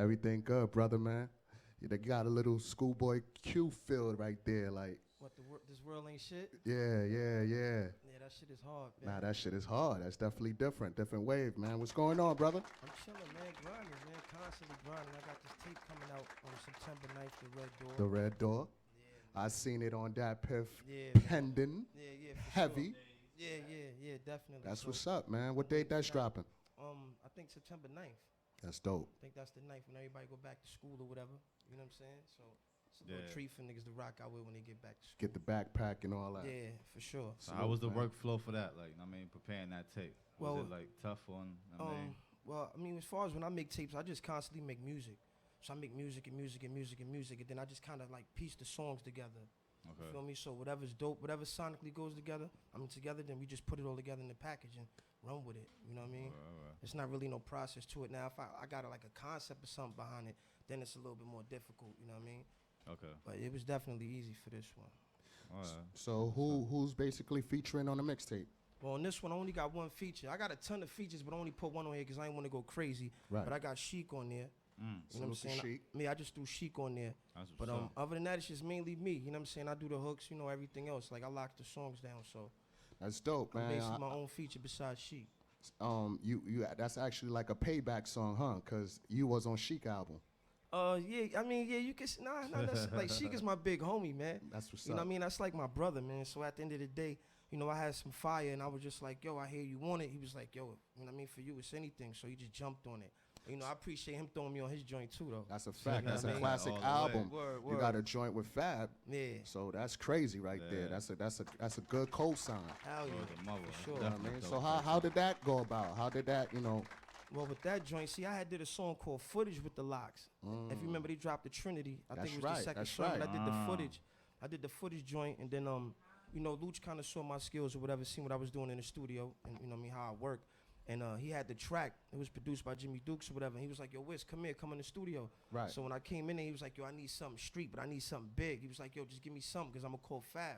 Everything good, brother, man. They got a little schoolboy Q feel right there, like. What this world ain't shit? Yeah. Yeah, that shit is hard, man. Nah, that shit is hard. That's definitely different wave, man. What's going on, brother? I'm chilling, man, grinding, man, constantly grinding. I got this tape coming out on September 9th, The Red Door. The Red Door. Yeah. I seen it on that Piff Yeah. pending. Yeah, for heavy. Sure. Yeah, definitely. That's so, what's up, man. What date that's dropping? I think September 9th. That's dope. I think that's the 9th when everybody go back to school or whatever. You know what I'm saying? So it's a little treat for niggas to rock out with when they get back to school. Get the backpack and all that. Yeah, for sure. So how was the workflow for that? Like, I mean, preparing that tape. Was Well, it like tough on? Well, I mean, as far as when I make tapes, I just constantly make music. So I make music, and then I just kind of like piece the songs together. Okay. You feel me? So whatever's dope, whatever sonically goes together, then we just put it all together in the package and run with it. You know what I mean? Right. It's not really no process to it. Now, if I got like a concept or something behind it, then it's a little bit more difficult. You know what I mean? Okay. But it was definitely easy for this one. All right. So who's basically featuring on the mixtape? Well, on this one, I only got one feature. I got a ton of features, but I only put one on here because I didn't want to go crazy. Right. But I got Chic on there. You know what I'm saying? Chic. I just threw Chic on there. That's But what's up. other than that, it's just mainly me. You know what I'm saying? I do the hooks, everything else. Like I lock the songs down, so That's dope, I'm man. basically my own feature besides Chic. You that's actually like a payback song, huh? Cause you was on Chic album. Yeah, I mean, yeah, you can, that's, like, Sheik is my big homie, man. That's what's You up. know what I mean? That's like my brother, man. So at the end of the day, I had some fire, and I was just like, yo, I hear you want it. He was like, yo, you know what I mean? For you, it's anything. So he just jumped on it. I appreciate him throwing me on his joint, too, though. That's a fact. know That's what a I mean? classic All the album. Word. You got a joint with Fab. Yeah. So that's crazy right there. That's a good cosign. Hell yeah. the mother. For sure. You know what I mean? So how did that go about? How did that, Well, with that joint, see, I had did a song called Footage with the Locks. If you remember, they dropped the Trinity. I think it was the second song, but I did the footage. I did the footage joint, and then, Luch kind of saw my skills or whatever, seen what I was doing in the studio, and, how I work. And he had the track. It was produced by Jimmy Dukes or whatever. And he was like, yo, Wiz, come in the studio. Right. So when I came in there, he was like, yo, I need something street, but I need something big. He was like, yo, just give me something, because I'm going to call Fab.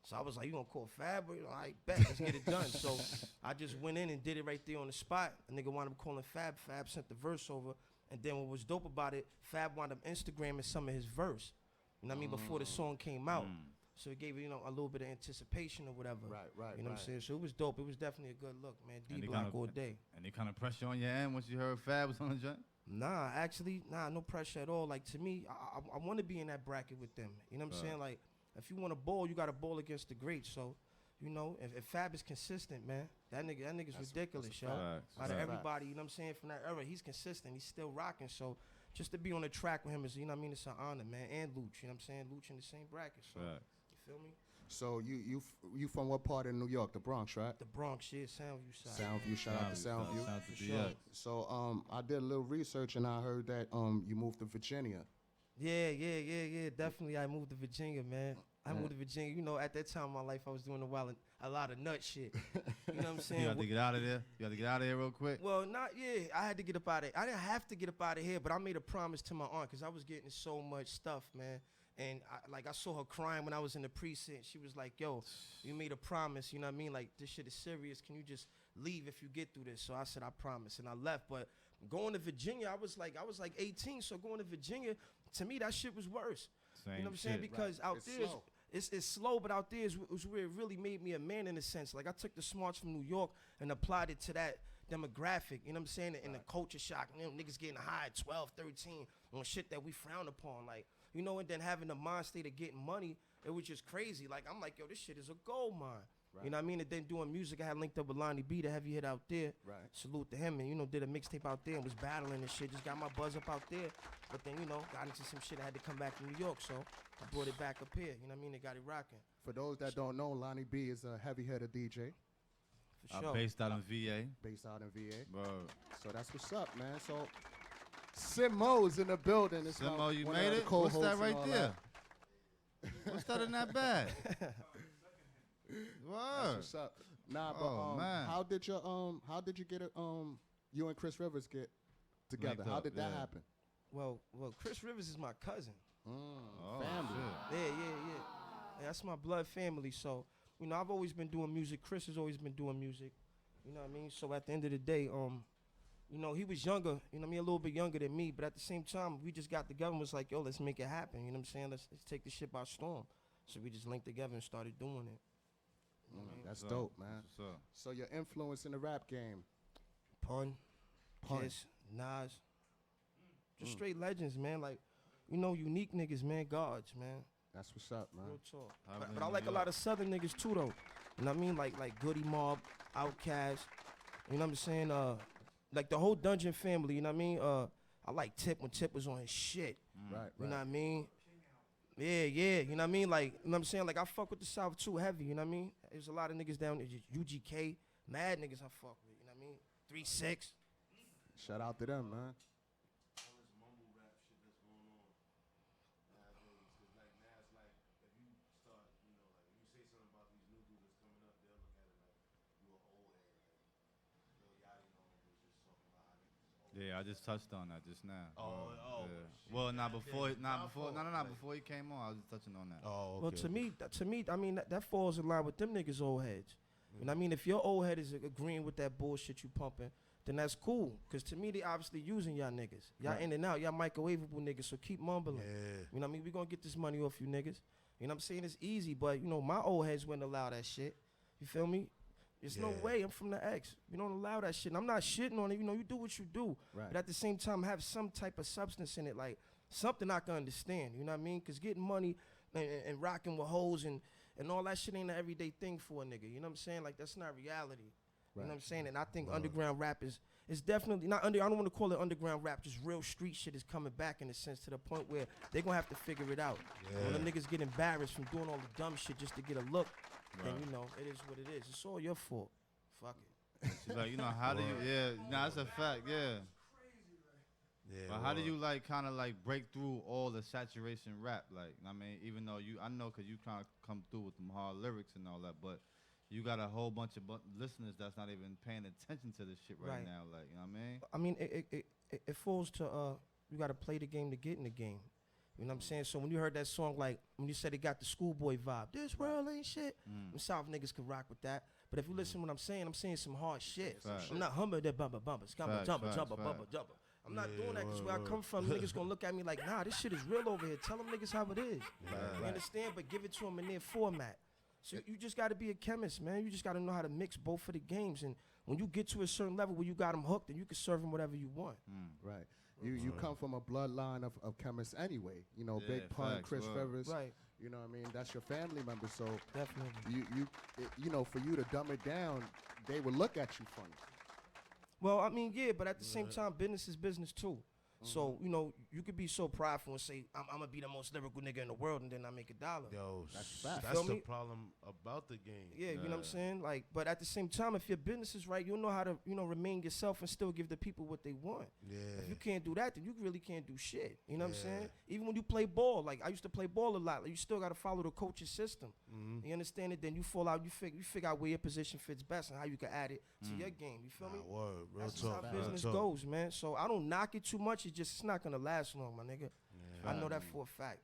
So I was like, you gonna call Fab? All right, bet, let's get it done. So I just went in and did it right there on the spot. A nigga wound up calling Fab. Fab sent the verse over. And then what was dope about it, Fab wound up Instagramming some of his verse. You know what I mean? Before the song came out. So it gave it, a little bit of anticipation or whatever. Right. You know what I'm saying? So it was dope. It was definitely a good look, man. Any D-Block kind of- all day. Any kind of pressure on your end once you heard Fab was on the joint? Nah, actually, no pressure at all. Like, to me, I want to be in that bracket with them. You know what I'm saying? Like, if you want to bowl, you got to bowl against the greats. So, if Fab is consistent, man, that nigga's ridiculous, yo. Out of everybody, you know what I'm saying, from that era, he's consistent. He's still rocking. So, just to be on the track with him is, it's an honor, man. And Luch, you know what I'm saying? Luch in the same bracket. So, you feel me? So you from what part of New York? The Bronx, right? The Bronx, shit, Soundview side. Soundview, shout out to Soundview. For sure. So I did a little research and I heard that you moved to Virginia. Yeah, definitely. I moved to Virginia, man. I moved to Virginia. At that time in my life, I was doing a lot of nut shit. You know what I'm saying? You had to get out of there? You had to get out of here real quick? Well, I had to get up out of I didn't have to get up out of here, but I made a promise to my aunt because I was getting so much stuff, man. And I saw her crying when I was in the precinct. She was like, yo, you made a promise, you know what I mean? Like, this shit is serious. Can you just leave if you get through this? So I said, I promise. And I left. But going to Virginia, I was like 18. So going to Virginia, to me, that shit was worse. Same you know what I'm saying? shit. Because out there, it's slow, but out there is where it really made me a man in a sense. Like, I took the smarts from New York and applied it to that demographic, you know what I'm saying? And the culture shock, niggas getting high at 12, 13 on shit that we frown upon. Like, and then having the mind state of getting money, it was just crazy. Like, I'm like, yo, this shit is a gold mine. Right. You know what I mean? And then doing music, I had linked up with Lonnie B, the heavy hit out there. Right. Salute to him, and, did a mixtape out there and was battling and shit. Just got my buzz up out there. But then, got into some shit. I had to come back to New York, so I brought it back up here. You know what I mean? They got it rocking. For those that don't know, Lonnie B is a heavy hitter DJ. For sure. Based out in VA. Based out in VA. Bro. So that's what's up, man. So Simo's in the building. It's Simo, you made it? What's that right there? What's that in that bag? That's Word. what's up. Nah, but man. how did you get it? You and Chris Rivers get together. Linked How up, did that yeah. happen? Well, Chris Rivers is my cousin. Oh, Family. shit. Yeah, that's my blood family. So, I've always been doing music. Chris has always been doing music. You know what I mean? So at the end of the day, you know, he was younger, you know what I mean, a little bit younger than me, but at the same time, we just got together and was like, yo, let's make it happen, you know what I'm saying? Let's take this shit by storm. So we just linked together and started doing it. That's dope, man. So your influence in the rap game? Pun. Kiss, Nas. Just straight legends, man. Like, you know, unique niggas, man, gods, man. That's what's up, man. Real talk. But I like a lot of Southern niggas too, though. You know what I mean? Like Goody Mob, Outkast. You know what I'm saying? Like the whole Dungeon family. You know what I mean? I like Tip when Tip was on his shit. Right. You know what I mean? Yeah. You know what I mean? Like, you know what I'm saying? Like I fuck with the South too heavy. You know what I mean? There's a lot of niggas down there. UGK, mad niggas I fuck with. You know what I mean? 3-6. Shout out to them, man. Yeah, I just touched on that just now. Oh. Yeah. Well, before he came on, I was just touching on that. Oh, okay. Well, to me, I mean, that falls in line with them niggas old heads. You know what I mean? If your old head is agreeing with that bullshit you pumping, then that's cool. Because to me, they obviously using y'all niggas. Y'all in and out. Y'all microwavable niggas, so keep mumbling. Yeah. You know what I mean? We gonna get this money off you niggas. You know what I'm saying? It's easy, but, you know, my old heads wouldn't allow that shit. You feel me? There's no way. I'm from the X. We don't allow that shit. And I'm not shitting on it. You know, you do what you do. Right. But at the same time, have some type of substance in it, like something I can understand. You know what I mean? Because getting money and rocking with hoes and all that shit ain't an everyday thing for a nigga. You know what I'm saying? Like, that's not reality. You know what I'm saying? And I think underground rap is definitely not under. I don't want to call it underground rap. Just real street shit is coming back in a sense to the point where they're gonna have to figure it out. When the niggas get embarrassed from doing all the dumb shit just to get a look, then you know it is what it is. It's all your fault. Fuck it. She's like, you know, how do you? Yeah, nah, that's a fact. Yeah. Yeah. But how do you like kind of like break through all the saturation rap? Like, I mean, even though I know because you kind of come through with them hard lyrics and all that, but you got a whole bunch of listeners that's not even paying attention to this shit right now. Like, you know what I mean? I mean, it falls to you got to play the game to get in the game. You know what I'm saying? So when you heard that song, like when you said it got the schoolboy vibe, this world ain't shit. Them South niggas can rock with that. But if you listen to what I'm saying some hard shit. I'm not humming that bumper, scummer, jumper, bumper. I'm not doing that because where I come from, niggas gonna look at me like, nah, this shit is real over here. Tell them niggas how it is. You understand? But give it to them in their format. So you just got to be a chemist, man. You just got to know how to mix both of the games. And when you get to a certain level where you got them hooked, then you can serve them whatever you want. Right. You come from a bloodline of chemists anyway. You know, Big Pun, Chris Ferris. Right. You know what I mean? That's your family member. So Definitely. you know, for you to dumb it down, they would look at you funny. Well, I mean, yeah, but at the same time, business is business too. So, you know, you could be so prideful and say, I'm going to be the most lyrical nigga in the world, and then I make $1. Yo, That's that's the problem about the game. Yeah, you know what I'm saying? Like, but at the same time, if your business is right, you'll know how to, you know, remain yourself and still give the people what they want. Yeah. If you can't do that, then you really can't do shit. You know what I'm saying? Even when you play ball, like I used to play ball a lot. Like, you still got to follow the coach's system. You understand it? Then you fall out. You figure out where your position fits best and how you can add it to your game. You feel me? Word. Real That's talk. how business goes, man. So I don't knock it too much. It's not gonna last long, my nigga. I know that for a fact.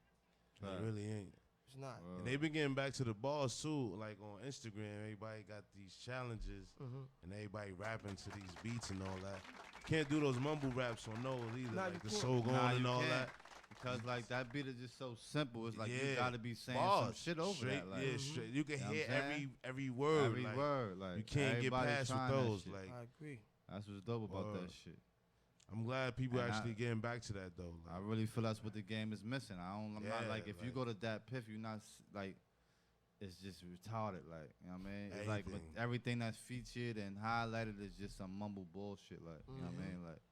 It really ain't. It's not. And they been getting back to the bars too, like on Instagram. Everybody got these challenges, and everybody rapping to these beats and all that. Can't do those mumble raps on those either, Nah, like the you soul going and all that. Because like that beat is just so simple. It's like you gotta be saying bars, some shit over straight, that. Like, yeah, straight. You can You know hear what I'm saying? every word. every like, word. Like you can't get everybody's past with trying that those. shit. Like I agree. That's what's dope about that shit. I'm glad people And actually getting back to that though. I really feel that's what the game is missing. I'm not like, if you like- go to that piff, you're not like, it's just retarded. Like, you know what I mean? It's like with Anything. everything that's featured and highlighted is just some mumble bullshit. Like, you know what I mean? Like,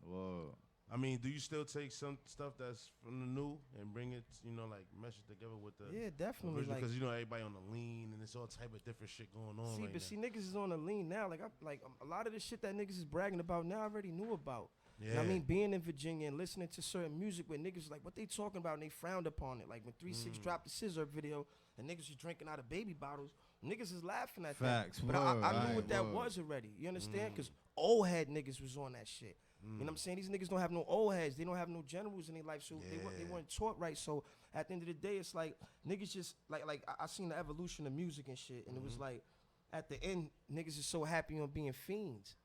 whoa. I mean, do you still take some stuff that's from the new and bring it, you know, like mesh it together with the Yeah, definitely. Like, because you know everybody on the lean and it's all type of different shit going on. see, right but now. see, niggas is on the lean now. Like, a lot of the shit that niggas is bragging about now, I already knew about. Yeah. You know what I mean, being in Virginia and listening to certain music where niggas like what they talking about and they frowned upon it. Like when 3-6 dropped the Scissor video and niggas was drinking out of baby bottles, niggas is laughing at Facts, that. But I knew what that word. was already. You understand? Because old head niggas was on that shit. You know what I'm saying? These niggas don't have no old heads. They don't have no generals in their life, so they weren't taught right. So at the end of the day, it's like niggas just like I seen the evolution of music and shit, and it was like at the end, niggas is so happy on being fiends.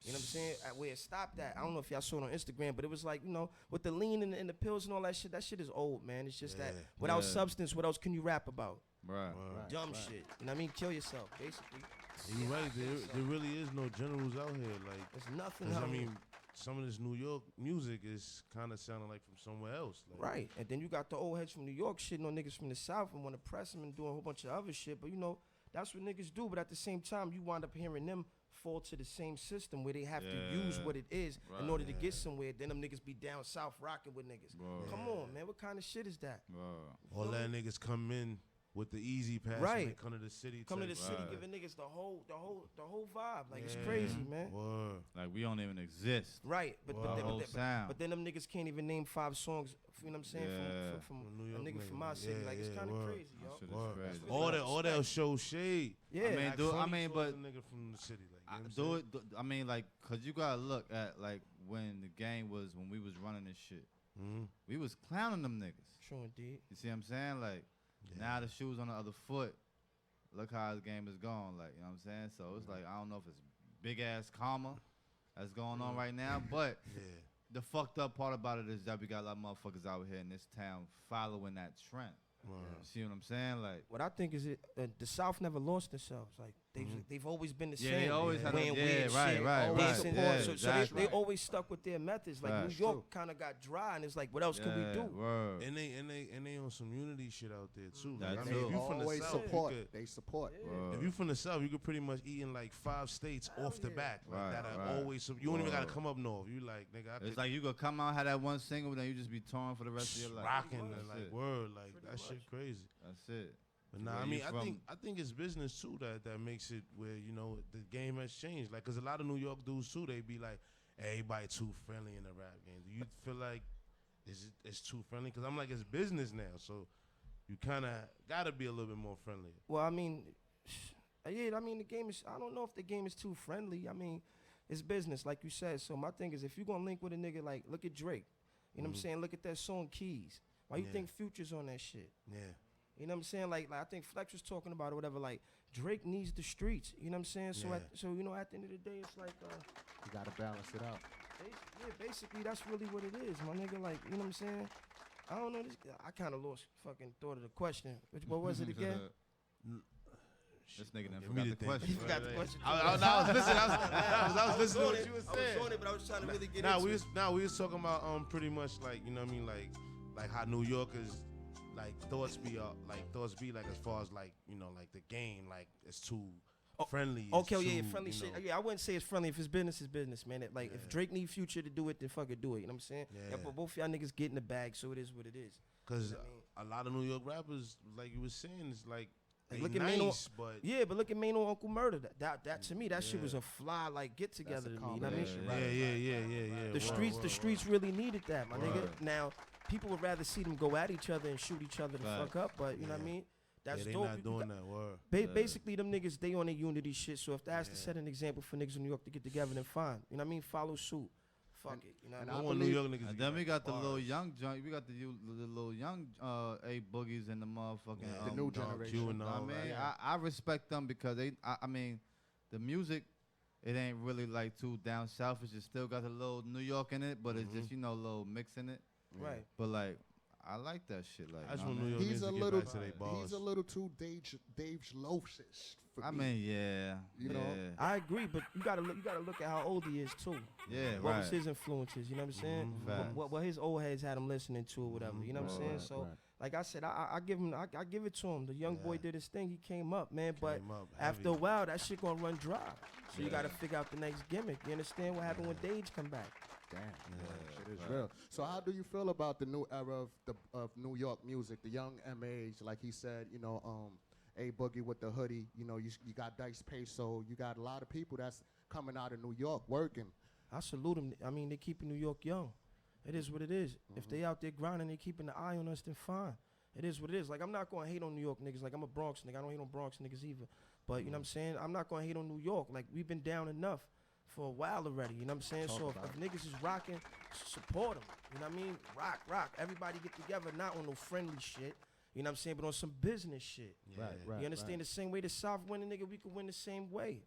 You know what I'm saying? At where it stopped at. I don't know if y'all saw it on Instagram, but it was like, you know, with the lean and the pills and all that shit is old, man. It's just that without substance, what else can you rap about? Right. Dumb shit. You know what I mean? Kill yourself, basically. You're right. There really is no generals out here. Like, there's nothing I out mean, here. some of this New York music is kind of sounding like from somewhere else. Like, Right. And then you got the old heads from New York shitting on niggas from the South and want to press them and doing a whole bunch of other shit. But, you know, that's what niggas do. But at the same time, you wind up hearing them fall to the same system where they have to use what it is in order to get somewhere. Then them niggas be down south rocking with niggas. Come on, man. What kind of shit is that? all that niggas come in with the easy pass. Right. And they come to the city. Come to the city, giving niggas the whole vibe. Like, it's crazy, man. Word. Like, we don't even exist. Right. But whole sound. but then them niggas can't even name 5 songs, you know what I'm saying, from New a York nigga from my city. Like, it's kind of crazy, yo. Shit is crazy. All that show shade. Yeah. I mean, but a nigga from the city. Like, you know what I'm saying? I mean, like, cause you gotta look at like when we was running this shit. We was clowning them niggas. True indeed. You see what I'm saying? Like, now the shoe's on the other foot. Look how his game is going. Like, you know what I'm saying? So it's like, I don't know if it's big ass karma that's going on right now, but the fucked up part about it is that we got a lot of motherfuckers out here in this town following that trend. You see what I'm saying? Like, what I think is the South never lost themselves. Like they've always been the same. they always had wearing weird shit, right. always support. Yeah, so exactly. they always stuck with their methods. Like New York kind of got dry, and it's like, what else can we do? Word. And they on some unity shit out there too. That Like, too. I mean, if you from the Always South, support. you could, They support. if you from the South, you could pretty much eat in like 5 states off the bat. Like, that are always. You don't even gotta come up north. You like, nigga. It's like you could come out, have that one single, then you just be touring for the rest of your life. Rocking and like word, like that shit crazy. That's it. But nah, I mean, I think it's business too that makes it where, you know, the game has changed. Like, cause a lot of New York dudes too, they be like, everybody too friendly in the rap game. Do you feel like it's too friendly? Cause I'm like, it's business now, so you kind of gotta be a little bit more friendly. Well, I mean, yeah, I mean the game is. I don't know if the game is too friendly. I mean, it's business, like you said. So my thing is, if you gonna link with a nigga, like, look at Drake. You know what I'm saying? Look at that song Keys. Why you think Future's on that shit? Yeah. You know what I'm saying? Like I think Flex was talking about it, whatever. Like, Drake needs the streets. You know what I'm saying? So, so you know, at the end of the day, it's like, You gotta balance it out. basically, that's really what it is, my nigga. Like, you know what I'm saying? I don't know. I kind of lost fucking thought of the question. What was it again? This nigga done For forgot me the to question. He forgot the question. I was listening to what you was I was saying. on it, but I was trying to really get into it. We was talking about pretty much like, you know what I mean, like how New Yorkers like thoughts be like as far as like, you know, like the game, like it's too friendly. Okay, it's too, friendly you shit. know. Yeah, I wouldn't say it's friendly. If it's business, man. Like if Drake need Future to do it, then fuck it, do it. You know what I'm saying? Yeah. But both y'all niggas get in the bag, so it is what it is. Cause a lot of New York rappers, like you was saying, is like they look at nice, but but look at Mano Uncle Murder. That to me, that shit was a fly like get together to me. You know what I mean? Yeah. The streets really needed that, my nigga. Now people would rather see them go at each other and shoot each other the fuck up, but you know what I mean? That's they dope. not doing that word. Basically, them niggas, they on their unity shit. So if that's to set an example for niggas in New York to get together, then fine. You know what I mean? Follow suit. Fuck it. You know what I mean? I want New York niggas. And then we got the little young joint. We got the little young A Boogies and the motherfucking the new generation. I mean, I respect them because I mean, the music, it ain't really like too down south. It's just still got a little New York in it, but it's just, you know, a little mix in it. Right. But like, I like that shit. Like, I just want New York He's niggas a to get little, back to their bars. he's a little too Dave Losish for I me. mean, yeah. You know, I agree, but you gotta look at how old he is too. Yeah, What right. was his influences? You know what I'm saying? Facts. What his old heads had him listening to or whatever. You know what I'm saying? Right, So, right. like I said, I give him, I give it to him. The young boy did his thing. He came up, man. But Came up after heavy. a while, that shit gonna run dry. So you gotta figure out the next gimmick. You understand what happened when Dage come back? Damn, shit is real. So how do you feel about the new era of New York music, the young MAs, like he said, you know, A Boogie with the hoodie, you know, you got Dice Peso, you got a lot of people that's coming out of New York working. I salute them. I mean, they keeping New York young. It is what it is. If they out there grinding, they keeping the eye on us, then fine. It is what it is. Like, I'm not going to hate on New York niggas. Like, I'm a Bronx nigga. I don't hate on Bronx niggas either. But, you know what I'm saying? I'm not going to hate on New York. Like, we've been down enough for a while already. You know what I'm saying? So if niggas is rocking, support them. You know what I mean? Rock. Everybody get together, not on no friendly shit. You know what I'm saying? But on some business shit. Right. You understand? The same way the South win a nigga, we could win the same way.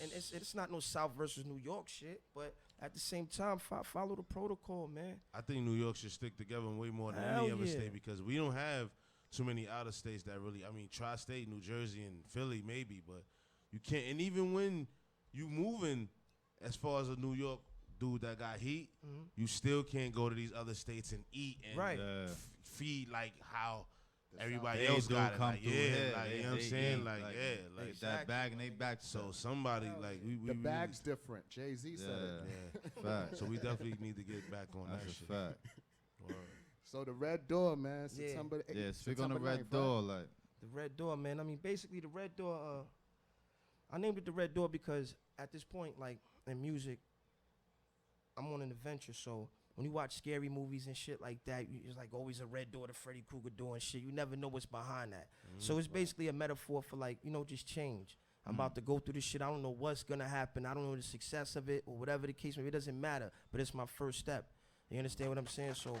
And it's not no South versus New York shit, but at the same time, follow the protocol, man. I think New York should stick together way more than Hell any other yeah. state because we don't have too many out of states that really. I mean, tri-state, New Jersey, and Philly maybe, but you can't. And even when you moving, as far as a New York dude that got heat, you still can't go to these other states and eat and feed like how everybody else got it. Like, you know what I'm saying? Like, like that bag and they back. So somebody like we the bag's different. Jay-Z said it. Yeah, fact. So we definitely need to get back on that shit. That's a fact. Word. So the Red Door, man. September. Yeah, speak on the September 9th, Red Door, like. The Red Door, man. I mean, basically the Red Door. I named it the Red Door because at this point, like in music, I'm on an adventure. So when you watch scary movies and shit like that, it's like always a red door, the Freddy Krueger door and shit. You never know what's behind that. So it's basically a metaphor for like, just change. I'm about to go through this shit. I don't know what's gonna happen. I don't know the success of it or whatever the case may be. It doesn't matter, but it's my first step. You understand what I'm saying? So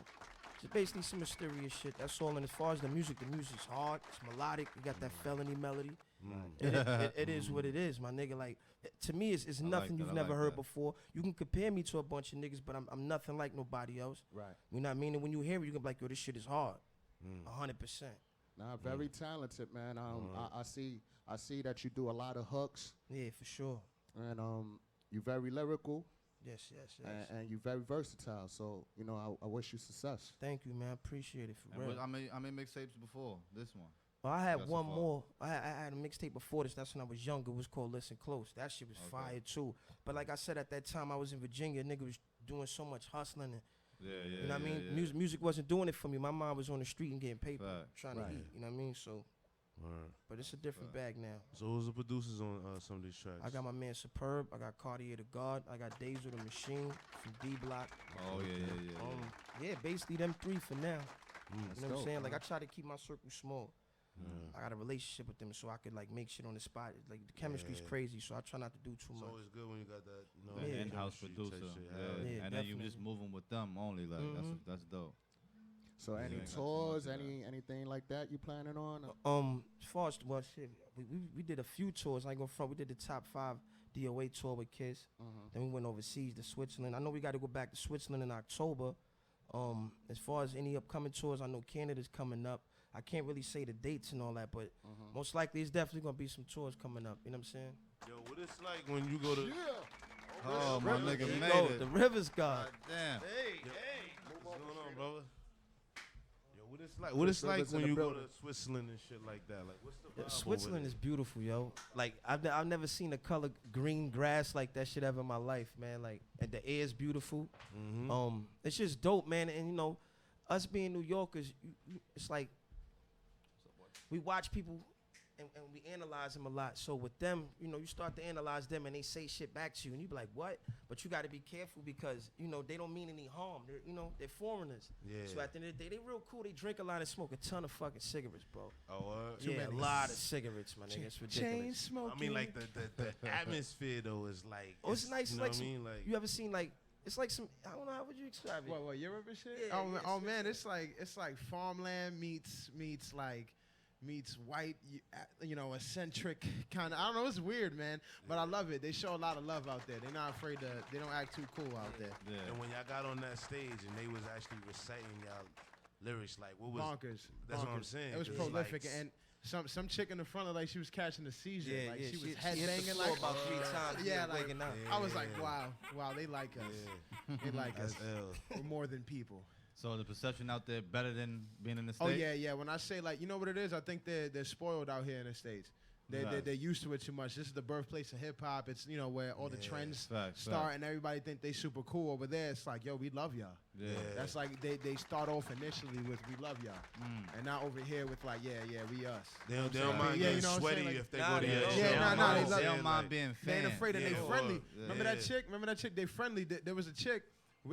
it's basically some mysterious shit. That's all. And as far as the music's hard. It's melodic. You got that felony melody. It is what it is, my nigga. Like, to me, it's nothing you've never heard before. You can compare me to a bunch of niggas, but I'm nothing like nobody else. Right. You know what I mean? And when you hear it, you can be like, yo, this shit is hard. 100%. Nah, very talented, man. I see that you do a lot of hooks. Yeah, for sure. And you're very lyrical. Yes. And you're very versatile. So, I wish you success. Thank you, man. Appreciate it for real. I made mixtapes before this one. Well, I had one more. I had a mixtape before this. That's when I was younger. It was called Listen Close. That shit was fire too. But like I said, at that time I was in Virginia. Nigga was doing so much hustling and you know what I mean? Music wasn't doing it for me. My mom was on the street and getting paper, trying to eat. You know what I mean? So, but it's a different bag now. So who's the producers on some of these tracks? I got my man Superb. I got Cartier the God. I got Days with the Machine from D Block. Oh yeah. Yeah, basically them three for now. You know what I'm saying? Man. Like I try to keep my circle small. I got a relationship with them, so I could like make shit on the spot. Like the chemistry's crazy, so I try not to do too It's much. always good when you got that, in-house chemistry type producer. shit. And then you just moving with them only. Like that's dope. So any tours, anything like that you planning on? As far as shit, we did a few tours. I ain't gonna front. We did the top 5 DOA tour with Kiss. Then we went overseas to Switzerland. I know we got to go back to Switzerland in October. As far as any upcoming tours, I know Canada's coming up. I can't really say the dates and all that, but most likely it's definitely gonna be some tours coming up. You know what I'm saying? Yo, what it's like when you go to? Oh, my nigga made it. The Rivers God. Damn. What's going on, brother? Yo, what it's like when you go to Switzerland and shit like that? Like, what's the vibe Switzerland is beautiful, yo. Like I've never seen a color green grass like that shit ever in my life, man. Like, and the air is beautiful. It's just dope, man. And us being New Yorkers, it's like we watch people and we analyze them a lot. So with them, you start to analyze them and they say shit back to you and you be like, what? But you got to be careful because, they don't mean any harm. They're foreigners. Yeah. So at the end of the day, they real cool. They drink a lot and smoke a ton of fucking cigarettes, bro. Oh, yeah, a lot of cigarettes, my nigga. It's ridiculous. Chain smoking. I mean, like the atmosphere though is like. Oh, it's nice. You know what I mean? Like, you ever seen like? It's like some. I don't know. How would you describe it? What Europe and shit? Yeah, Man, it's like farmland meets white, eccentric kind of. I don't know. It's weird, man, but I love it. They show a lot of love out there. They're not afraid to. They don't act too cool out there. Yeah. And when y'all got on that stage and they was actually reciting y'all lyrics, like what was? Bonkers. That's what I'm saying. It was 'cause prolific like, and. Some chick in the front of like she was catching a seizure, like she was hit the headbanging floor like about 3 times. yeah, like waking up. I was like, wow, they like us, they like That's us. ill. We're more than people. So the perception out there better than being in the Oh States? yeah. When I say like, you know what it is, I think they're spoiled out here in the States. They're used to it too much. This is the birthplace of hip hop. It's where all the trends start and everybody think they super cool. Over there, it's like, yo, we love y'all. Yeah. That's like they start off initially with we love y'all, and now over here with like we us. They don't mind getting sweaty like, if they go to your show. They don't mind being fans. They ain't afraid and they friendly. Yeah. Remember that chick? They friendly. There was a chick.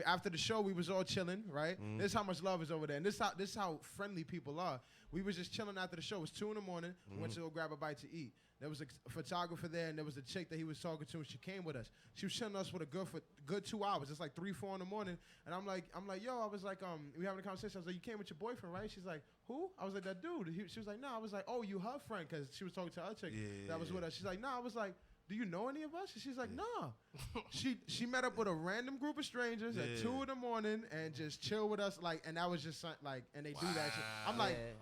After the show, we was all chilling, right? This is how much love is over there, and this is how friendly people are. We was just chilling after the show. It was 2 a.m. We went to go grab a bite to eat. There was a photographer there, and there was a chick that he was talking to, and she came with us. She was chilling us for a good 2 hours. It's like 3, 4 in the morning, and I'm like, yo, I was like, we having a conversation. I was like, you came with your boyfriend, right? She's like, who? I was like, that dude. She was like, no. I was like, oh, you her friend, because she was talking to her chick that was with us. She's like, no. I was like, do you know any of us? And she's like, nah. She met up with a random group of strangers at 2 in the morning and just chill with us, like, and that was just like, and they do that shit. I'm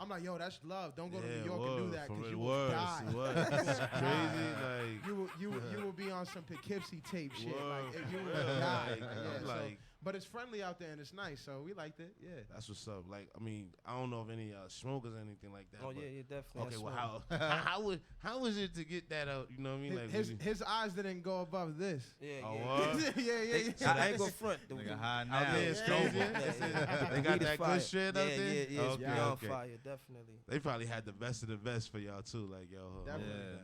like, yo, that's love. Don't go to New York and do that because you will die. It's crazy, like you will be on some Poughkeepsie tape shit. Like, you will die. But it's friendly out there and it's nice, so we liked it. Yeah, that's what's up. Like, I mean, I don't know if any smokers or anything like that. Oh yeah, definitely. Okay, well, how was it to get that out? You know what I mean? Like his eyes didn't go above this. Yeah. I ain't go front. Nigga high now. Out there is crazy. They got that good shit out there. Yeah, it's beyond fire, definitely. They probably had the best of the best for y'all too. Like, yo, yeah,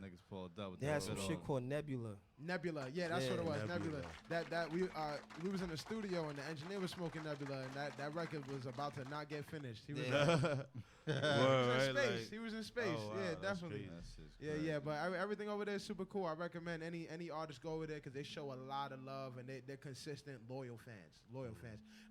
niggas pulled up. They had some shit called Nebula. Nebula, yeah, that's what it was. Nebula. That we was in the studio and the engineer was smoking Nebula, and that record was about to not get finished. He was, in space. He was in space. Oh, wow, yeah, definitely. Yeah. But everything over there is super cool. I recommend any artist go over there because they show a lot of love and they're consistent, loyal fans,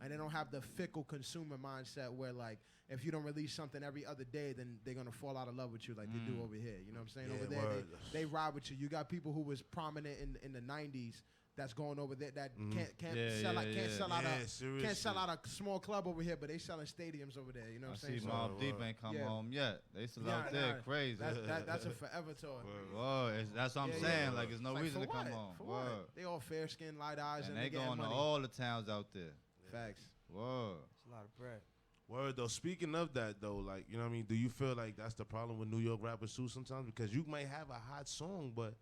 and they don't have the fickle consumer mindset where like if you don't release something every other day, then they're gonna fall out of love with you like they do over here. You know what I'm saying? Yeah, over there, they ride with you. You got people who was prominent in the '90s. That's going over there that can't sell out a small club over here, but they selling stadiums over there. You know what I'm saying? I see Mobb Deep ain't come home yet. They still out there crazy. That's a forever tour. Whoa, that's what I'm saying. Like, there's no reason to come home. For what? They all fair skinned, light eyes, and they going to money. all the towns out there. Facts. Whoa. It's a lot of bread. Word though. Speaking of that though, like, you know what I mean? Do you feel like that's the problem with New York rappers too sometimes? Because you might have a hot song, but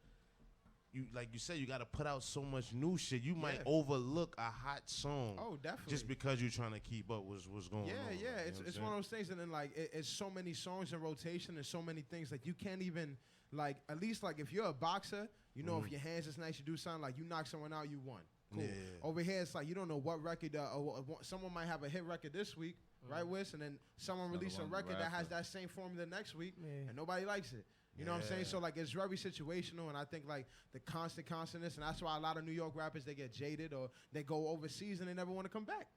you, like you said, you got to put out so much new shit. You might overlook a hot song. Oh, definitely. Just because you're trying to keep up with what's going on. Yeah. It's one of those things, and then like it's so many songs in rotation and so many things like you can't even like at least like if you're a boxer, you know if your hands is nice, you do something like you knock someone out, you won. Cool. Yeah. Over here, it's like you don't know what record. Someone might have a hit record this week, right, Wiz? And then someone release a record that has that same formula next week, and nobody likes it. You know what I'm saying? So, like, it's very situational, and I think, like, the constantness, and that's why a lot of New York rappers, they get jaded or they go overseas and they never want to come back.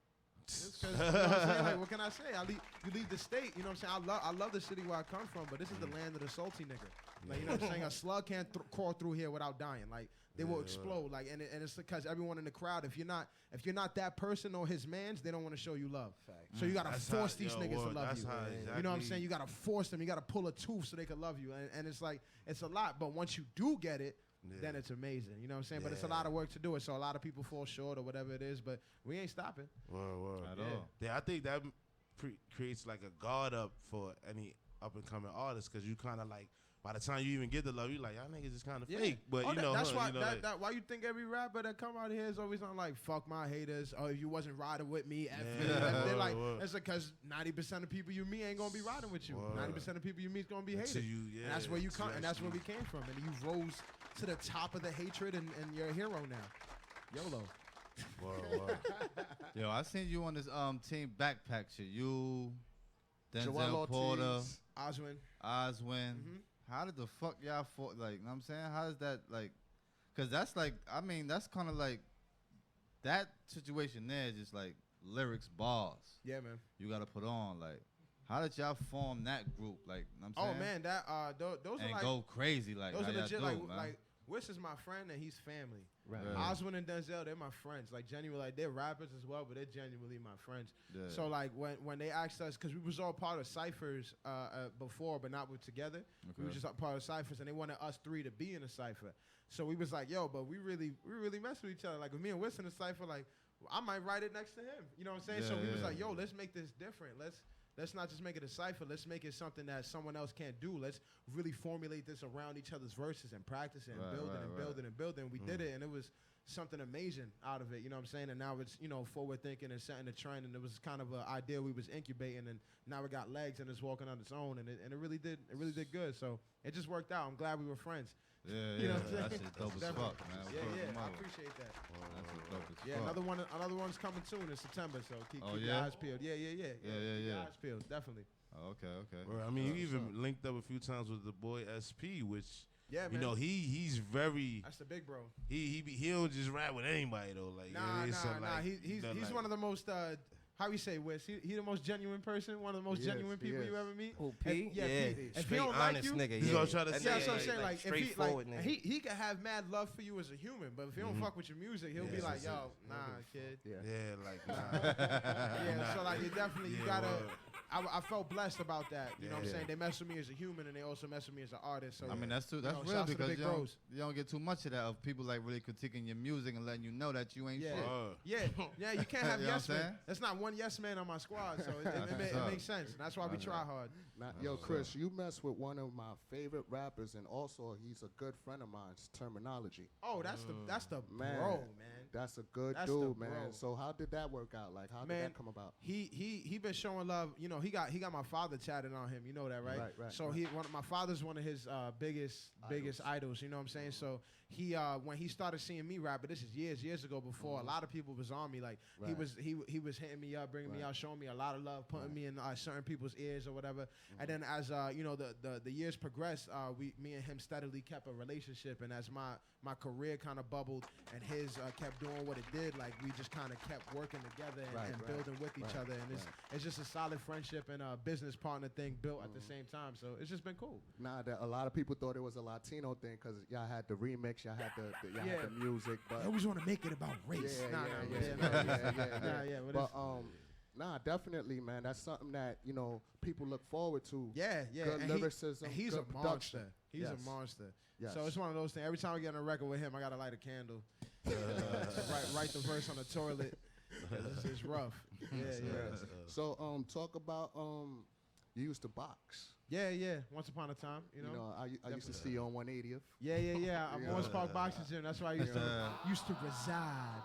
Because, you know what I'm saying? Like, what can I say? You leave the state, you know what I'm saying? I love the city where I come from, but this is the land of the salty nigga. Like, you know what I'm saying? A slug can't crawl through here without dying. Like, they will explode. Like, and it's because everyone in the crowd, if you're not that person or his mans, they don't want to show you love. Fact. So you gotta force these niggas to love you. Exactly. You know what I'm saying? You gotta force them. You gotta pull a tooth so they can love you. And it's like it's a lot. But once you do get it, then it's amazing. You know what I'm saying? But it's a lot of work to do it. So a lot of people fall short or whatever it is. But we ain't stopping. At all. Yeah, I think that creates like a guard up for any up and coming artist because you kind of like. By the time you even get the love, you like, y'all niggas is kind of fake. But you know, that's why. You know, why you think every rapper that come out here is always on like, fuck my haters, or if you wasn't riding with me, they're like, it's because 90% of people you meet ain't gonna be riding with you. 90% of people you meet is gonna be haters. And that's where you come, and that's where we came from. And you rose to the top of the hatred, and you're a hero now. YOLO. Yo, I seen you on this team backpack shit. You, Joel Denzel Porter, Oswin. Mm-hmm. How did the fuck y'all fought? Like, you know what I'm saying? How does that, like, because that's like, I mean, that's kind of like, that situation there is just like lyrics, bars. Yeah, man. You got to put on, like, how did y'all form that group? Like, you know what I'm saying? Oh, man, that, those and are like. go crazy, like, those how are legit, y'all do, man. like, Wiss is my friend and he's family. Right. Oswin and Denzel, they're my friends. Like, genuinely, like, they're rappers as well, but they're genuinely my friends. Yeah. So, like, when they asked us, because we was all part of Cyphers before, but not with together. Okay. We were just part of Cyphers, and they wanted us three to be in a Cypher. So we was like, yo, but we really mess with each other. Like, with me and Wiss in the Cypher, like, I might write it next to him. You know what I'm saying? So we was like, yo, let's make this different. Let's not just make it a cipher. Let's make it something that someone else can't do. Let's really formulate this around each other's verses and practice it and build it. And we did it, and it was something amazing out of it. You know what I'm saying? And now it's, you know, forward thinking and setting the trend. And it was kind of an idea we was incubating, and now it got legs and it's walking on its own. And it really did good. So it just worked out. I'm glad we were friends. Yeah, you know that shit dope as fuck, man. I appreciate that. That's dope as fuck. Another one's coming soon in September, so keep your eyes peeled. Yeah. Keep your eyes peeled, definitely. Oh, okay. Well, I mean, you even linked up a few times with the boy SP, which man. You know, he's very. That's the big bro. He don't just rap with anybody though. Like nah. He's one of the most how you say, Wiz? He the most genuine person, one of the most genuine people you ever meet. Oh, P? Yeah, Yeah. P. If he Straight don't like honest you, nigga. This is what I'm trying to say. yeah, that's what I'm saying. Like, if he straightforward like, nigga. he can have mad love for you as a human, but if he don't fuck with your music, he'll be like, yo, nah, kid. Yeah, like, nah. Yeah, so like, you definitely, you gotta. word. I felt blessed about that. You know what I'm Yeah. saying? They mess with me as a human, and they also mess with me as an artist. So I mean, that's true. That's know, real shouts to the because big you bros. don't get too much of that of people like really critiquing your music and letting you know that you ain't Yeah. shit. Yeah, you can't have You know yes what I'm man. saying? There's not one yes man on my squad, so it makes sense. And that's why we try hard. Now, yo, Chris, you mess with one of my favorite rappers, and also he's a good friend of mine's. Terminology. Oh, that's the Man, bro, man. That's a good That's the dude, bro. man. So how did that work out? Like, how did Man, that come about? He been showing love. You know, he got my father tatted on him. You know that, right? Right, So my father's one of his biggest idols. You know what I'm saying? So he when he started seeing me rap, but this is years ago before a lot of people was on me. Like he was hitting me up, bringing me out, showing me a lot of love, putting me in certain people's ears or whatever. And then as you know the years progressed, me and him steadily kept a relationship. And as my career kind of bubbled and his kept doing what it did, like we just kind of kept working together and building with each other. And it's just a solid friendship and a business partner thing built at the same time. So it's just been cool. Nah, that a lot of people thought it was a Latino thing because y'all had the remix, y'all had the music, but I always want to make it about race. Nah, definitely, man. That's something that people look forward to. Yeah. Good And lyricism. he's good a production. monster. He's a monster. Yes. So it's one of those things. Every time I get on a record with him, I gotta light a candle. write the verse on the toilet. It's rough. Yeah. So talk about you used to box. Yeah. Once upon a time, you know. I used to see you on 180th. Yeah. I'm Morris Park Boxing Gym. That's where I used to reside.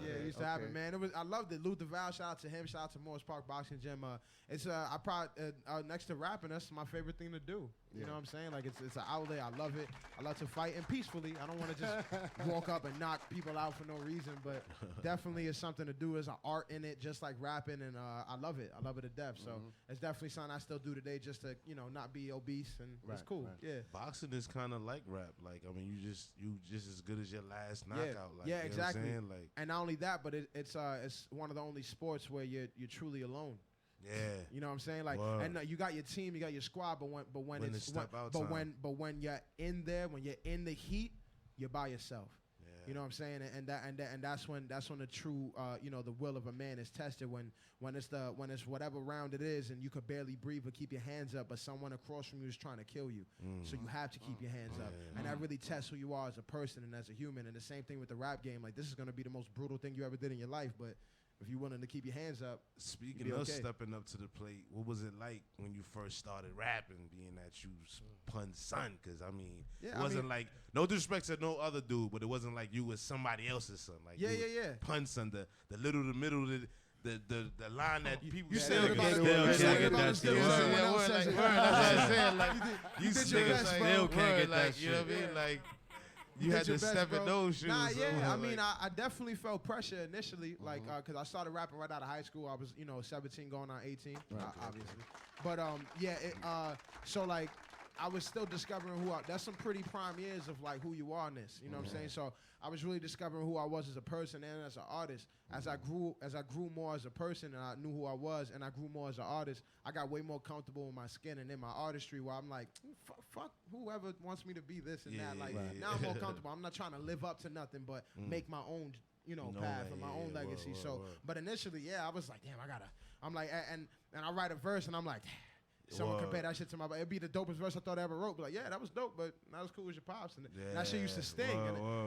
Yeah, it used to happen, man. I loved it. Luther Val, shout out to him. Shout out to Morris Park Boxing Gym. It's I probably next to rapping, that's my favorite thing to do. You know what I'm saying? Like it's an outlet. I love it. I love to fight and peacefully. I don't want to just walk up and knock people out for no reason, but definitely it's something to do. There's an art in it, just like rapping, and I love it. I love it to death. So it's definitely something I still do today, just to not be obese, and it's cool. Right. Yeah. Boxing is kind of like rap. Like, I mean, you just as good as your last knockout. Like, yeah, you know exactly. what I'm saying? Like, and not only that, but it's one of the only sports where you're truly alone. yeah. You know what I'm saying? Like, Word. and you got your team, you got your squad, but when When it's it's step out time. when you're in there, when you're in the heat, you're by yourself. Yeah. You know what I'm saying? And that's when the true the will of a man is tested when it's whatever round it is, and you could barely breathe or keep your hands up, but someone across from you is trying to kill you. So you have to keep your hands up, and that really tests who you are as a person and as a human. And the same thing with the rap game. Like, this is gonna be the most brutal thing you ever did in your life, but if you're willing to keep your hands up, Speaking of stepping up to the plate, what was it like when you first started rapping, being that you Pun's son? Because, I mean, it wasn't like, no disrespect to no other dude, but it wasn't like you was somebody else's son. Like, Pun's son, the little, the middle, the line that people you say. said about it. Still You did your best, bro. Still can't get that You know what I mean? Like, you did had your to best, step in bro. those shoes. Nah, yeah. I Like, mean, I definitely felt pressure initially, like, because I started rapping right out of high school. I was, 17 going on 18, obviously. But, so, like, I was still discovering that's some pretty prime years of, like, who you are in this. You know what I'm saying? So I was really discovering who I was as a person and as an artist. As I grew more as a person, and I knew who I was, and I grew more as an artist, I got way more comfortable in my skin and in my artistry, where I'm like, fuck whoever wants me to be this and that. Like, now I'm more comfortable. I'm not trying to live up to nothing, but make my own, path and my own legacy. But initially, I was like, damn, I'm like, and I write a verse, and I'm like, someone compare that shit to it'd be the dopest verse I thought I ever wrote. But like, yeah, that was dope, but not as cool as your pops. And that shit used to sting.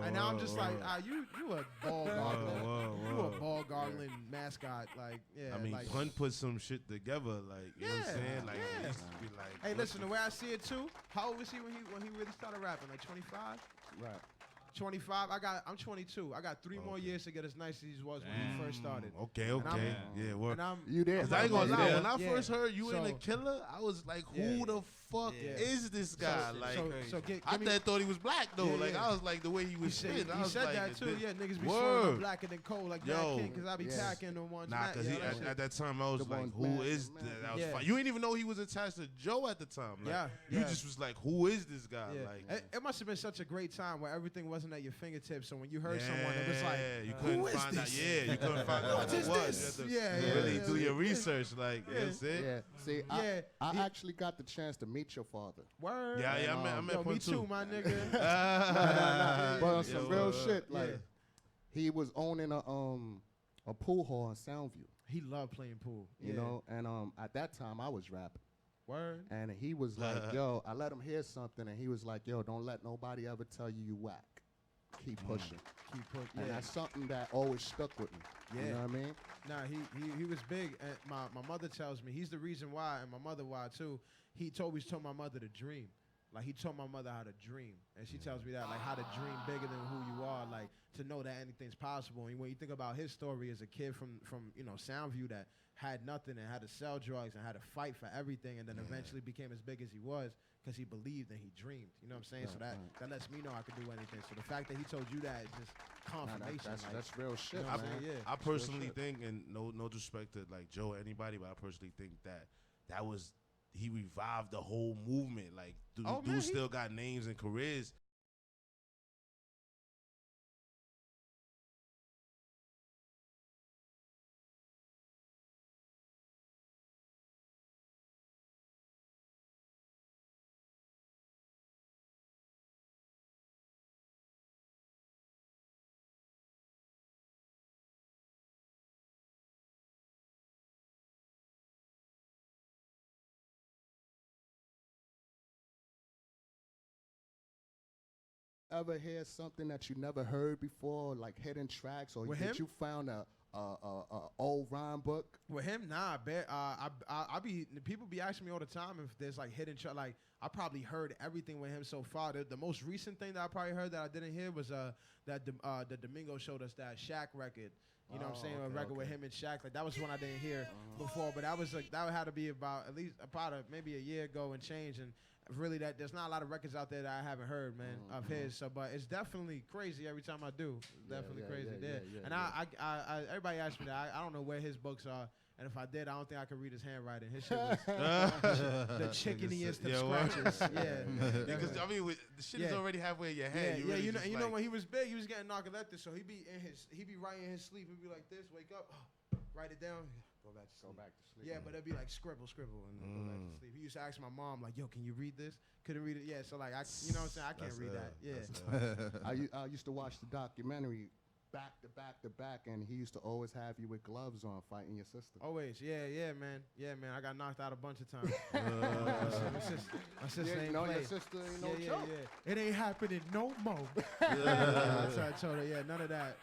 And now I'm just like, you a ball gargling. You a ball gargling mascot. Like, I mean, like, Pun put some shit together. Like, you know what I'm saying? Like, it used to be like, hey, listen, the way I see it too, how old was he when he really started rapping? Like 25? Right. 25. I'm 22. I got 3 more years to get as nice as he was when he first started. Okay. Yeah, well, You there? Cause I ain't gonna lie. Yeah. When I first heard you ain't a killer, I was like, who the fuck Yeah. is this guy? Like, I thought he was black though. Yeah, like yeah. I was like the way he was spit. I He was said like, that too. Yeah, niggas be Word. swearing I'm blacker than cold like Yo. that king, cause I be packing the ones. Nah, cause at that time I was The like, ones who mad, is mad. that? I was Yeah. fine. You ain't even know he was attached to Joe at the time. Like, Yeah, you yeah. just was like, who is this guy? Yeah. Like, It must have been such a great time where everything wasn't at your fingertips. So when you heard someone, it was like, you couldn't who is find out. this? Yeah, you couldn't find out What who it is was. this? You had to Yeah, really yeah. do your research. Like, Yeah. that's it. Yeah. See, Yeah, I actually got the chance to meet your father. word. Yeah, I met Yo, one me too, my nigga. But on some real shit, like Yeah. he was owning a pool hall in Soundview, He loved playing pool. you know, and at that time I was rapping, Word. and he was like, yo, I let him hear something, and he was like, yo, don't let nobody ever tell you whack. Keep pushing. Keep pushing. And Yeah. that's something that always stuck with me. You Yeah. know what I mean? Nah, he was big. And my mother tells me he's the reason why, and my mother why too. He always told my mother to dream. Like he taught my mother how to dream, and she tells me that like how to dream bigger than who you are, like to know that anything's possible. And when you think about his story as a kid from Soundview that had nothing and had to sell drugs and had to fight for everything, and then eventually became as big as he was because he believed and he dreamed. You know what I'm saying? So that lets me know I could do anything. So the fact that he told you that is just confirmation. That's real shit, You know what I'm man. saying? Yeah. I personally think, and no disrespect to like Joe or anybody, but I personally think that was he revived the whole movement. Like, dude still got names and careers. Ever hear something that you never heard before, like hidden tracks, or With that him? you found a old rhyme book? With him, nah, I be people be asking me all the time if there's like hidden track. Like I probably heard everything with him so far. The most recent thing that I probably heard that I didn't hear was that the Domingo showed us that Shaq record. You know what I'm saying? A record with him and Shaq. Like that was one I didn't hear before, but that was like that had to be about at least about maybe a year ago and change. And really, that there's not a lot of records out there that I haven't heard, man, of his. So, but it's definitely crazy every time I do. It's definitely crazy there. And I everybody asks me that. I don't know where his books are. And if I did, I don't think I could read his handwriting. His shit was the chickeniest of scratches. Yeah. Because I mean, the shit is already halfway in your head. Yeah, You you really know when he was big, he was getting narcoleptic, so he be writing in his sleep. He'd be like this, wake up, write it down, go back to sleep. Yeah, but it'd be like scribble, and then go back to sleep. He used to ask my mom like, "Yo, can you read this?" Couldn't read it. Yeah, so like you know what I'm saying? I can't read that. Yeah. I used to watch the documentary back to back, and he used to always have you with gloves on fighting your sister. Always, yeah, man. I got knocked out a bunch of times. My sister ain't play. Your sister ain't no joke. It ain't happening no more. That's what I told her. Yeah, none of that.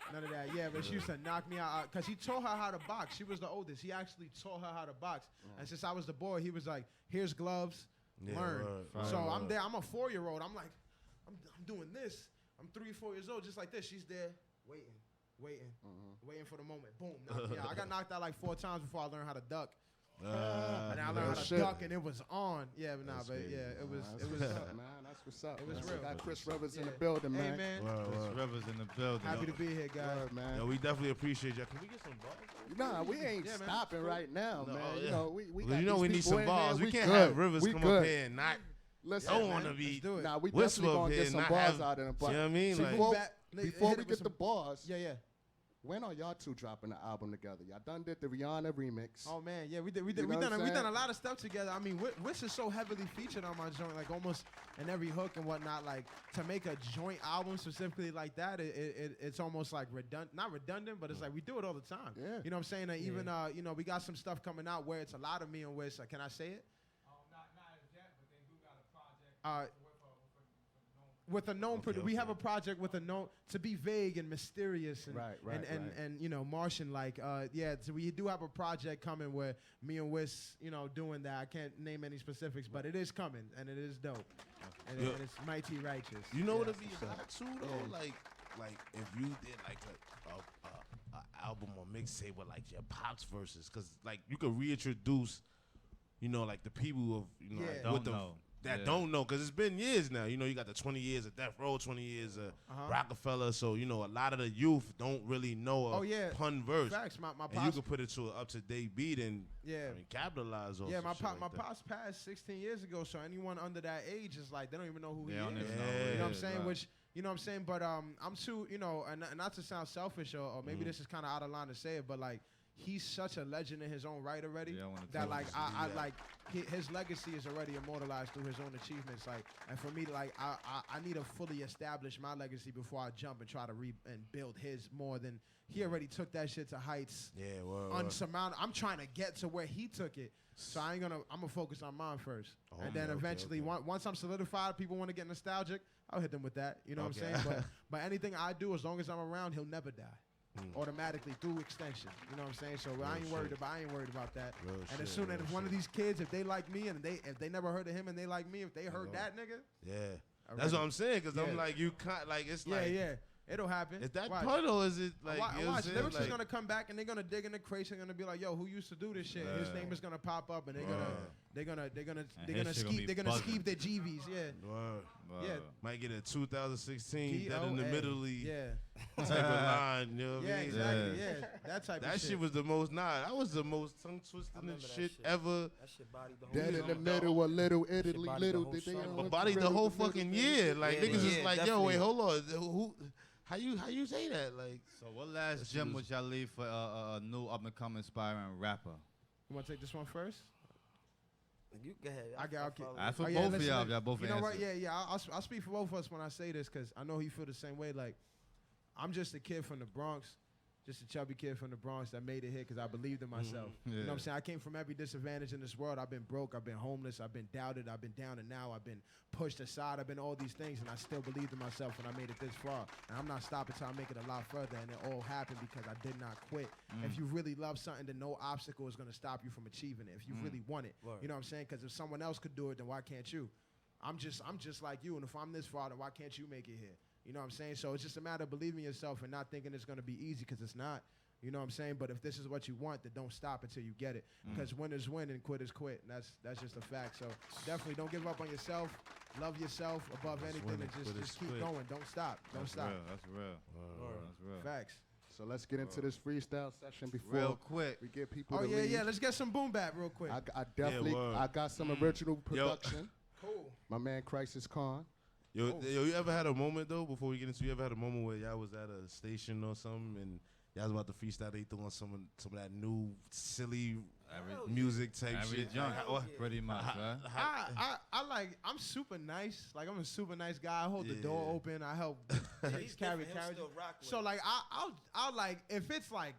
Yeah, but she used to knock me out because he taught her how to box. She was the oldest. He actually taught her how to box. And since I was the boy, he was like, "Here's gloves, learn." So I'm there. I'm a 4-year-old. I'm like, I'm doing this. I'm 3, 4 years old, just like this. She's there waiting for the moment. Boom, knocked me out. I got knocked out like 4 times before I learned how to duck. And I learned how to duck, and it was on. Yeah, but it was. What's up, man. That's what's up. It was man. real. Got Chris Rivers in the building, man. Hey, man. Chris Rivers in the building. Happy to be here, guys. Word, man. Yo, we definitely appreciate y'all. Can we get some bars? Nah, we ain't Yeah, man. stopping right now, No, man. yeah. You know, we Well, got we these need people some in bars. here. We can't good. have Rivers We come good. up here and not. Listen, Don't man, want to be. do it. Nah, we Whisper definitely up gonna here get some not bars have- out of them. See what I mean? See, Like- before Hit we it get with the some- bars, Yeah. when are y'all two dropping the album together? Y'all done did the Rihanna remix. Oh man, yeah, we You know done what I'm we done saying? a lot of stuff together. I mean, Wish is so heavily featured on my joint, like almost in every hook and whatnot. Like to make a joint album specifically like that, it's almost like not redundant, but it's like we do it all the time. Yeah. You know what I'm saying? And even you know, we got some stuff coming out where it's a lot of me and Wish. Can I say it? Not as yet, but they do got a project With a known Okay, we have okay. a project with a known to be vague and mysterious and Right, and you know Martian like so we do have a project coming where me and Wiss doing that. I can't name any specifics, but it is coming and it is dope and, Yeah. and it's mighty righteous. You know Yeah. what'd be hot too though? Like if you did like a album or mixtape with like your pops verses, cause like you could reintroduce, like the people of Don't with the know. that don't know, because it's been years now. You know, you got the 20 years of Death Row, 20 years of Rockefeller. So, you know, a lot of the youth don't really know a pun verse. Facts. My and pops, you can put it to an up-to-date beat and capitalize off my like pops passed 16 years ago, so anyone under that age is like, they don't even know who he is. Yeah. You know what I'm saying? Right. Which, you know what I'm saying? But I'm too, you know, and not to sound selfish or maybe this is kind of out of line to say it, but like, he's such a legend in his own right already that like I like his legacy is already immortalized through his own achievements. Like, and for me, like I need to fully establish my legacy before I jump and try to build his more than he already took that shit to heights. Unsurmountable. I'm trying to get to where he took it. So I'm gonna focus on mine first, and then eventually once I'm solidified, people want to get nostalgic, I'll hit them with that. You know what I'm saying? But anything I do, as long as I'm around, he'll never die. Automatically through extension, you know what I'm saying? So I ain't worried about that. And as soon as one of these kids, if they like me and if they never heard of him and they like me, if they heard that nigga, that's what I'm saying. Because I'm like, you can't like it's like it'll happen. Is that pun or is it like watch? Lyrics is gonna come back and they're gonna dig in the crates and gonna be like, yo, who used to do this shit? His name is gonna pop up and they're gonna skeeve their GVs. Might get a 2016 Dead in the Middle type of line. You know what I mean? Exactly. That type of shit. That shit was the most that was the most tongue twisting shit ever. That shit bodied the whole Dead in the Middle, a little Italy, little. But bodied the whole fucking year. Like niggas is like, yo, wait, hold on, who? How you say that? Like, so what last gem would y'all leave for a new up and coming aspiring rapper? You want to take this one first? You go ahead. I for both of y'all. Y'all both. You know what? Yeah. I'll speak for both of us when I say this because I know he feel the same way. Like, I'm just a kid from the Bronx. Just a chubby kid from the Bronx that made it here because I believed in myself. You know what I'm saying? I came from every disadvantage in this world. I've been broke. I've been homeless. I've been doubted. I've been down and out. I've been pushed aside. I've been all these things, and I still believed in myself when I made it this far. And I'm not stopping till I make it a lot further, and it all happened because I did not quit. If you really love something, then no obstacle is going to stop you from achieving it. If you really want it, you know what I'm saying? Because if someone else could do it, then why can't you? I'm just like you, and if I'm this far, then why can't you make it here? You know what I'm saying? So it's just a matter of believing in yourself and not thinking it's going to be easy because it's not. You know what I'm saying? But if this is what you want, then don't stop until you get it. Because winners win and quitters quit. And that's just a fact. So definitely don't give up on yourself. Love yourself above anything and just keep going. Don't stop. Don't stop. That's real. That's real. Facts. So let's get into this freestyle session before real quick. We get people to leave. Yeah. Let's get some boom bap real quick. I definitely I got some original production. Cool. My man Crisis Khan. Yo, you ever had a moment though before we get into? You ever had a moment where y'all was at a station or something and y'all was about to freestyle? They threw on some of that new silly music type shit. Junk, pretty much. I'm super nice. Like I'm a super nice guy. I hold the door open. I help carry. So like I'll like if it's like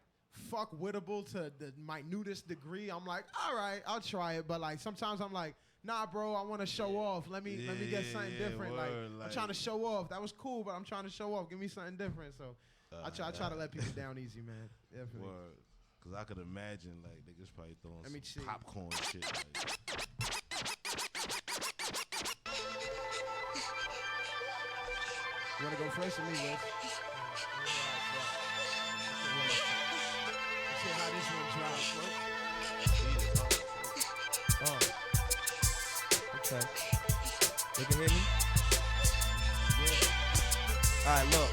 fuck wittable to the minutest degree, I'm like, all right, I'll try it. But like sometimes I'm like, nah, bro, I want to show off. Let me get something different. Like I'm trying to show off. That was cool, but I'm trying to show off. Give me something different. So I try to let people down easy, man. Definitely. Word. Cause I could imagine like niggas probably throwing some popcorn shit. Like. You wanna go first or me, Wes? Let's see how this one drops. Okay. You can hear me? Yeah. All right, look.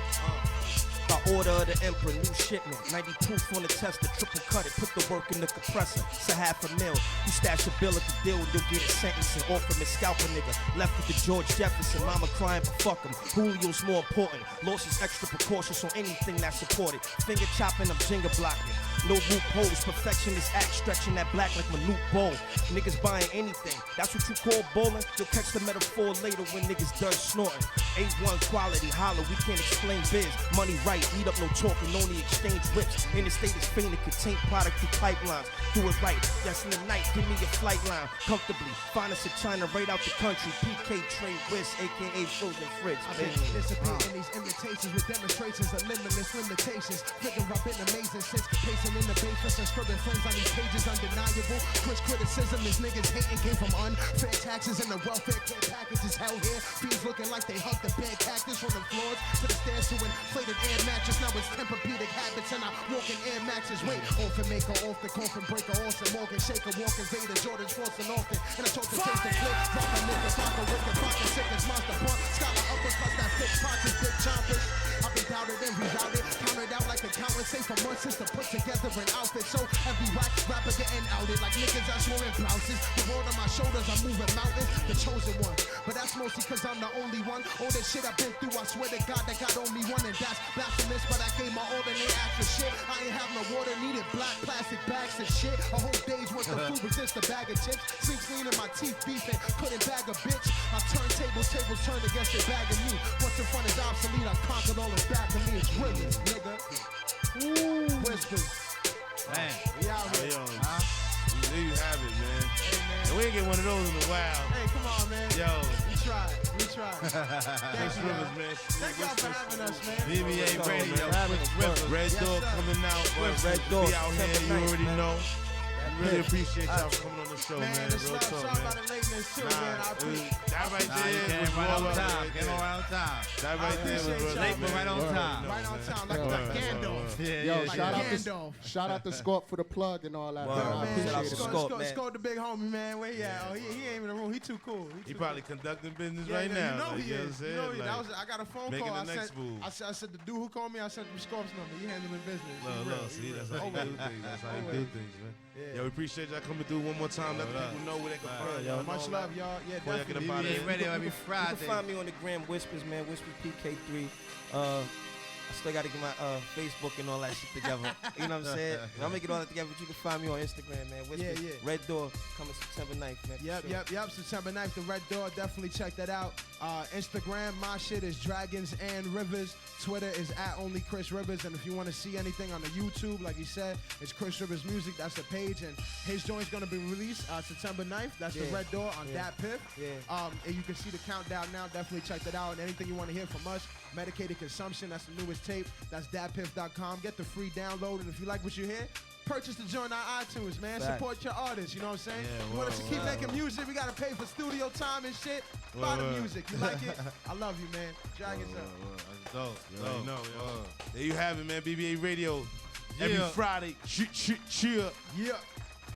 By order of the emperor, new shipment. 90 proof on the tester, triple cut it, put the work in the compressor. It's a $500,000. You stash a bill at the deal, you'll get a sentencing. Offer me scalp a nigga. Left with the George Jefferson. Mama crying, but fuck him. Julio's more important. Losses extra precautious on anything that's supported. Finger chopping, I'm Jenga blocking. No loopholes, perfectionist act, stretching that black like Manute Bowl. Niggas buying anything, that's what you call bowling? You'll catch the metaphor later when niggas done snorting. A1 quality, holler, we can't explain biz. Money right, eat up no talking, only exchange whips. Interstate is faint to contain product through pipelines. Do it right, yes in the night, give me your flight line. Comfortably, find us in China, right out the country. PK Trade West, aka Frozen Fridge. I've been participating in these imitations with demonstrations of limitless limitations. Figure I've been amazing since pacing Dancing in the basement and scribbling flames on these pages, undeniable. Quick criticism is niggas hating came from unfair taxes and the welfare care packages held here. Fiends looking like they hugged the bed cactus from the floors to the stairs to inflated air mattress. Now it's Tempur-Pedic habits and I walk in Air Maxes. Wait, orphan maker, off the coffin breaker, Austin Morgan, shaker, walking Vader, Jordan's forcing often. And I talk to taste the clip, drop a nigga, vodka, wicked, vodka, sick as monster punk. Scholar uppercuts that thick pockets, big chompers. I've been doubted and rerouted, counted out like accountant, say for months since to put together an outfit. So every wax rapper getting outed like niggas that's wearing blouses. The world on my shoulders, I'm moving mountains, the chosen one. But that's mostly cause I'm the only one. All this shit I've been through, I swear to God that got only one. And that's blasphemous, but I gave my all and they asked for shit. I ain't have no water, needed black plastic bags and shit. A whole day's worth of food resist a bag of chips. Sleep cleaning my teeth beefing, couldn't bag a bitch. I turn tables turn against they bag of me. What's in front is obsolete, I conquered all that's back of me. It's Williams, nigga. Ooh, Whiispers. Man. We out here. Huh? There you have it, man. Hey, man. And we ain't get one of those in a while. Hey, come on, man. Yo. We tried. Thanks, Rivers, man. Thank y'all for having us, man. BBA Radio. Red Yes, Door sir. coming out. Red Door, Be out here, you nice, already man. know. Really appreciate y'all for coming on the show, Man, man. it's Real not talk, sorry man. about the lateness, too, man. I appreciate That right Nah, you there came was right on raw time. right Came there. on right on time. That right there was appreciate real y'all, Late, but man. right on time. right on time, like Gandalf. Yeah, Yo, yeah, Like shout out to Gandalf. shout out to Scorp for the plug and all that. Wow. man. I Man, appreciate shout out it. to man. Scorp, man. Scorp the big homie, man. Where he at? Oh, he ain't in the room. He too cool. He too probably cool. conducting business Yeah, right yeah, now. You know like, he you know is. what I'm You know he saying? is. I got a phone making call. the next move. I said the dude who called me, I sent him Scorp's number. He handling business. He Look, real, look, he see, real. that's how you do things. That's how you do things, man. Yeah. Yo, we appreciate y'all coming through one more time. Let the people know where they can find yo, y'all. Much love, y'all. Yeah, Before y'all get definitely. up out of BBA here. Radio every You Friday. can find me on the gram, Whiispers, man. Whiispers PK3. I still got to get my Facebook and all that shit together. You know what I'm saying? I'm making all that together, but you can find me on Instagram, man. Whiispers, Yeah. Red Door coming September 9th, man. for sure. Yep. September 9th, the Red Door. Definitely check that out. Instagram, my shit is Dragons and Rivers. Twitter is @onlyChrisRivers. And if you want to see anything on the YouTube, like he said, it's Chris Rivers Music. That's the page. And his joint's going to be released September 9th. That's the Yeah. Red Door on Yeah. Dat Piff. Yeah. And you can see the countdown now. Definitely check that out. And anything you want to hear from us, Medicated Consumption, that's the newest tape. That's datpiff.com. Get the free download. And if you like what you hear, purchase the joint on iTunes, man. Fact. Support your artists, you know what I'm saying? Yeah, You want us to word, keep word. making music, we gotta pay for studio time and shit. Buy the Word. music. You like it? I love you, man. Dragons up. That's dope. You already dope. know, yo. Word. There you have it, man. BBA Radio. Every Yeah. Friday. Cheer. Yeah.